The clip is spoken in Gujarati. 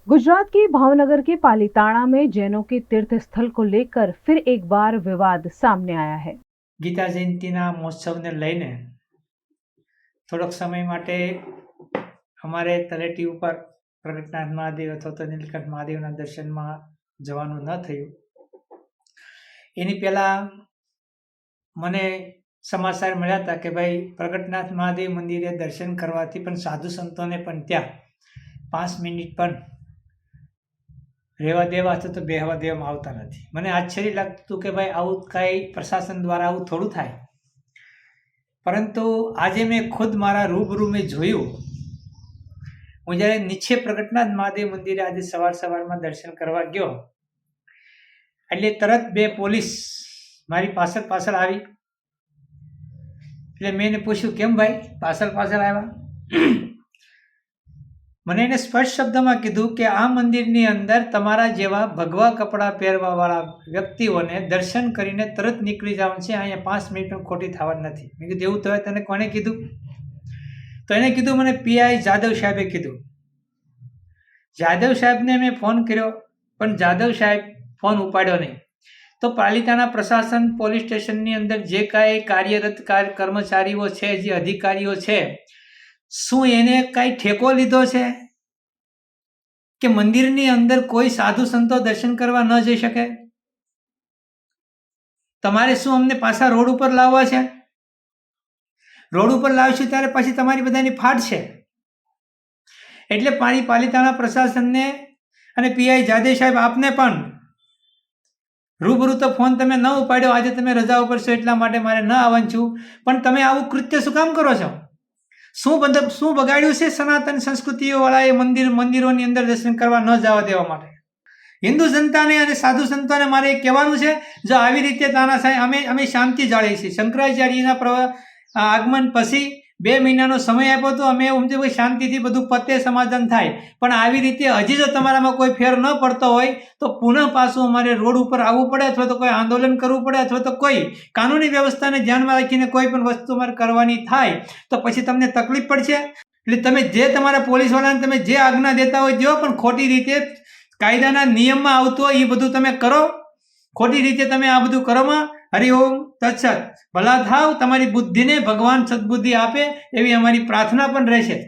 गुजरात के भावनगर के पालीताना में जैनों के तीर्थ स्थल को लेकर फिर एक बार विवाद सामने आया है। गीता जयंतीना महोत्सवने लईने थोड़ोक समय माटे अमारे तलेटी उपर प्रगटनाथ महादेव अथवा तो नीलकंठ महादेवना दर्शनमां जवानुं न थयुं। एनी पहेला मने समाचार मळ्या हता के भाई प्रगटनाथ महादेव मंदिरे दर्शन करवाथी पण साधु संतोने पण त्यां 5 मिनिट पण રહેવા દેવા અથવા તો બેહવા દેવામાં આવતા નથી। મને આશ્ચર્ય લાગતું કે ભાઈ આવું કાંઈ પ્રશાસન દ્વારા આવું થોડું થાય, પરંતુ આજે મેં ખુદ મારા રૂબરૂ મેં જોયું। હું જ્યારે નીચે પ્રગટનાથ મહાદેવ મંદિરે આજે સવારમાં દર્શન કરવા ગયો એટલે તરત 2 પોલીસ મારી પાછળ આવી। એટલે મેં એને પૂછ્યું કેમ ભાઈ પાછળ આવ્યા? મને એને સ્પષ્ટ શબ્દમાં કીધું કે આ મંદિરની અંદર તમારા જેવા ભગવા કપડાં પહેરવાવાળા વ્યક્તિઓને દર્શન કરીને તરત નીકળી જવાનું છે, અહીંયા 5 મિનિટ પણ ખોટી થવાની નથી। મેં કીધું એવું તો તને કોને કીધું? તો એને કીધું મને પીઆઈ જાદવ સાહેબે કીધું। જાદવ સાહેબને મેં ફોન કર્યો પણ જાદવ સાહેબ ફોન ઉપાડ્યો નહીં। તો પાલિતાણા પ્રશાસન પોલીસ સ્ટેશનની અંદર જે કાંઈ કાર્યરત કર્મચારીઓ છે, જે અધિકારીઓ છે, શું એને કાંઈ ઠેકો લીધો છે કે મંદિરની અંદર કોઈ સાધુ સંતો દર્શન કરવા ન જઈ શકે? તમારે શું અમને પાછા રોડ ઉપર લાવવા છે? રોડ ઉપર લાવશું ત્યારે પછી તમારી બધાની ફાટ છે। એટલે પાલિતાણા પ્રશાસનને અને પીઆઈ જાદવ સાહેબ આપને પણ રૂબરૂ તો ફોન તમે ન ઉપાડ્યો, આજે તમે રજા ઉપર છો એટલા માટે મારે ન આવવાનું છું, પણ તમે આવું કૃત્ય શું કામ કરો છો? શું બગાડ્યું છે સનાતન સંસ્કૃતિઓવાળાએ મંદિરોની અંદર દર્શન કરવા ન જવા દેવા માટે? હિન્દુ જનતાને અને સાધુ સંતોને મારે કહેવાનું છે, જો આવી રીતે તાનાશાહી અમે શાંતિ જાળવી છે। શંકરાચાર્યના આગમન પછી 2 મહિનાનો સમય આપ્યો તો અમે સમજો ભાઈ શાંતિથી બધું પતે, સમાધાન થાય, પણ આવી રીતે હજી જો તમારામાં કોઈ ફેર ન પડતો હોય તો પુનઃ પાછું અમારે રોડ ઉપર આવવું પડે અથવા તો કોઈ આંદોલન કરવું પડે અથવા તો કોઈ કાનૂની વ્યવસ્થાને ધ્યાનમાં રાખીને કોઈ પણ વસ્તુ અમારે કરવાની થાય તો પછી તમને તકલીફ પડશે। એટલે તમે જે તમારા પોલીસવાળાને તમે જે આજ્ઞા દેતા હોય દો, પણ ખોટી રીતે કાયદાના નિયમમાં આવતું હોય એ બધું તમે કરો। ખોટી રીતે તમે આ બધું કરોમાં હરિઓમ તત્સત। ભલા થાવ, તમારી બુદ્ધિને ભગવાન સદબુદ્ધિ આપે એવી અમારી પ્રાર્થના પણ રહેશે।